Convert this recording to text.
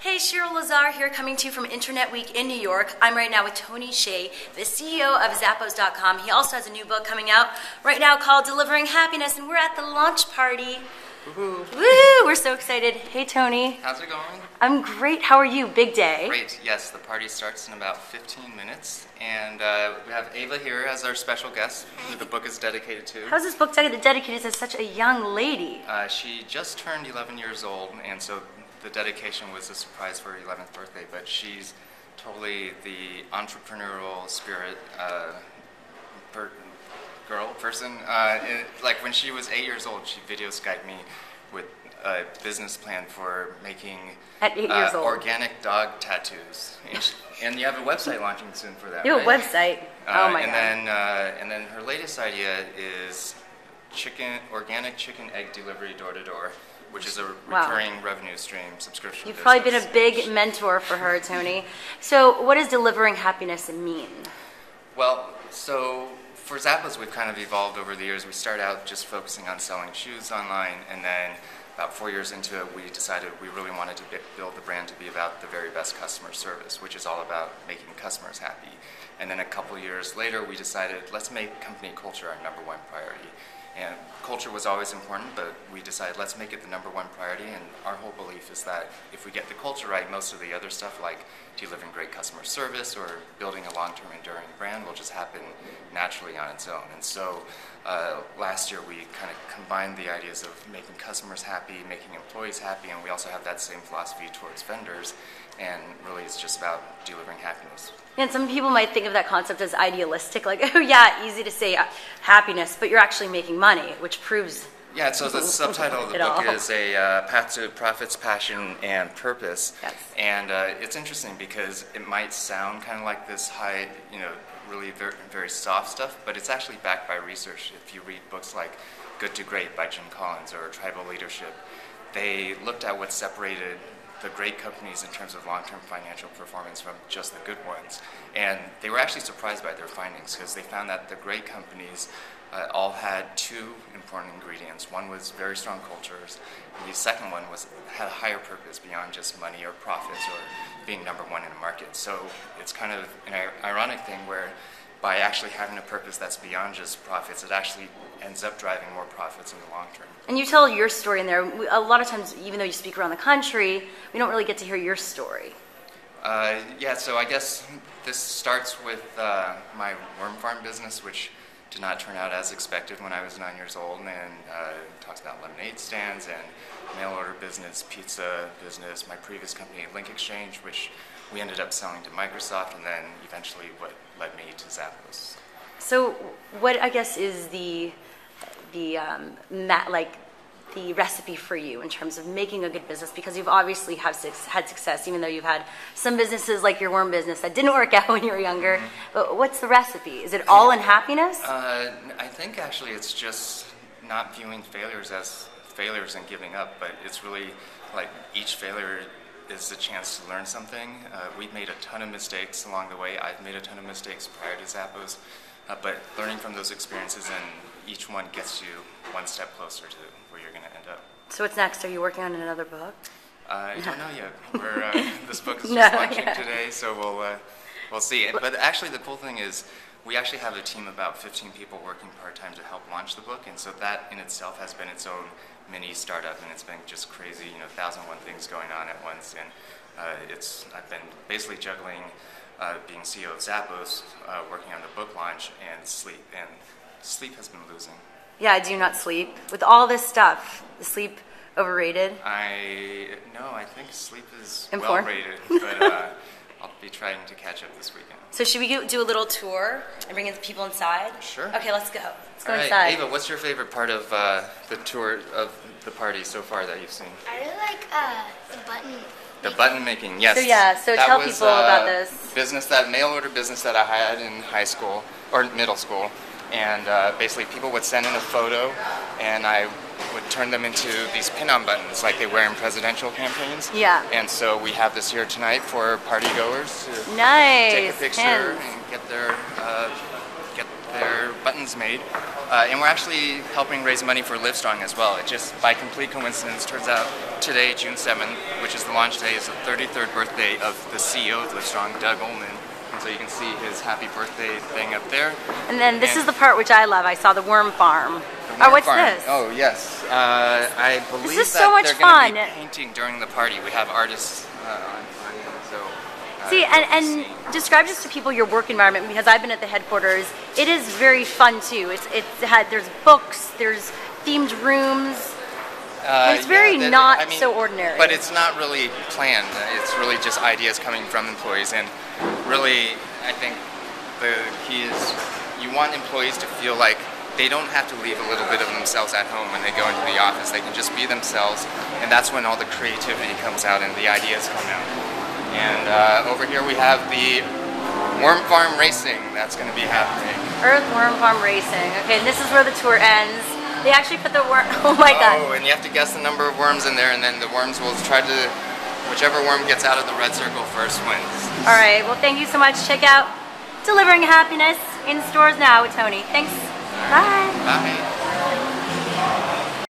Hey, Cheryl Lazar here, coming to you from Internet Week in New York. I'm right now with Tony Hsieh, the CEO of Zappos.com. He also has a new book coming out right now called Delivering Happiness, and we're at the launch party. Woohoo! Woo! We're so excited. Hey, Tony. How's it going? I'm great. How are you? Big day. Great. Yes, the party starts in about 15 minutes, and we have Ava here as our special guest, who the book is dedicated to. How's this book dedicated to such a young lady? She just turned 11 years old, and so the dedication was a surprise for her 11th birthday, but she's totally the entrepreneurial spirit person. Like when she was 8 years old, she video Skyped me with a business plan for making At 8 years old. Organic dog tattoos. And you have a website launching soon for that, You have right? a website. Oh my God. And then her latest idea is organic chicken egg delivery door to door, which is a recurring revenue stream subscription. You've probably been a big mentor for her, Tony. So what does delivering happiness mean? Well, so for Zappos, we've kind of evolved over the years. We started out just focusing on selling shoes online, and then about 4 years into it, we decided we really wanted to build the brand to be about the very best customer service, which is all about making customers happy. And then a couple years later, we decided, let's make company culture our number one priority. And culture was always important, but we decided let's make it the number one priority. And our whole belief is that if we get the culture right, most of the other stuff like delivering great customer service or building a long-term enduring brand will just happen naturally on its own. And so last year we kind of combined the ideas of making customers happy, making employees happy, and we also have that same philosophy towards vendors. And really it's just about delivering happiness. And some people might think of that concept as idealistic, like, oh yeah, easy to say happiness, but you're actually making money, which proves. Yeah, so the subtitle of the book is a Path to Profits, Passion, and Purpose. Yes. And it's interesting because it might sound kind of like this high, really very, very soft stuff, but it's actually backed by research. If you read books like Good to Great by Jim Collins or Tribal Leadership, they looked at what separated the great companies in terms of long-term financial performance from just the good ones. And they were actually surprised by their findings because they found that the great companies all had two important ingredients. One was very strong cultures, and the second one had a higher purpose beyond just money or profits or being number one in a market. So it's kind of an ironic thing where by actually having a purpose that's beyond just profits, it actually ends up driving more profits in the long term. And you tell your story in there. A lot of times, even though you speak around the country, we don't really get to hear your story. Yeah, so I guess this starts with my worm farm business, which did not turn out as expected when I was 9 years old, and talks about lemonade stands and mail order business, pizza business, my previous company, Link Exchange, which we ended up selling to Microsoft, and then eventually what led me to Zappos. So what, I guess, is the recipe for you in terms of making a good business? Because you've obviously had success, even though you've had some businesses like your worm business that didn't work out when you were younger. Mm-hmm. But what's the recipe? Is it all in happiness? I think actually it's just not viewing failures as failures and giving up, but it's really like each failure is a chance to learn something. We've made a ton of mistakes along the way. I've made a ton of mistakes prior to Zappos, but learning from those experiences, and each one gets you one step closer to where you're going to end up. So what's next? Are you working on another book? I don't know yet. This book is just launching today, so we'll see. But actually the cool thing is we actually have a team of about 15 people working part-time to help launch the book, and so that in itself has been its own mini startup, and it's been just crazy, 1,001 things going on at once, and I've been basically juggling being CEO of Zappos, working on the book launch, and sleep has been losing. Yeah, I do not sleep. With all this stuff, is sleep overrated? No, I think sleep is well rated, but I'll be trying to catch up this weekend. So should we do a little tour and bring in the people inside? Sure. Okay, let's go. Let's go All right, inside. Ava, what's your favorite part of the tour of the party so far that you've seen? I really like the button. The button making, yes. So tell people about this. Mail order business that I had in high school or middle school, and basically people would send in a photo, and I would turn them into these pin-on buttons like they wear in presidential campaigns. Yeah. And so we have this here tonight for party goers to nice. take a picture and get their buttons made. And we're actually helping raise money for Livestrong as well. It just, by complete coincidence, turns out today, June 7th, which is the launch day, is the 33rd birthday of the CEO of Livestrong, Doug Ullman. And so you can see his happy birthday thing up there. And then this is the part which I love. I saw the worm farm. Oh, what's this? Oh, yes. I believe This is that so much they're fun. going to be painting during the party. We have artists on so. See, and describe just to people your work environment, because I've been at the headquarters. It is very fun too. There's books, there's themed rooms. It's very so ordinary. But it's not really planned. It's really just ideas coming from employees, and really, I think the key is you want employees to feel like they don't have to leave a little bit of themselves at home when they go into the office. They can just be themselves, and that's when all the creativity comes out and the ideas come out. And over here we have the Worm Farm Racing that's going to be happening. Earth Worm Farm Racing. Okay, and this is where the tour ends. They actually put the worm. Oh my God! Oh, and you have to guess the number of worms in there, and then the worms will try to. Whichever worm gets out of the red circle first wins. All right. Well, thank you so much. Check out Delivering Happiness in stores now with Tony. Thanks. Bye. Bye.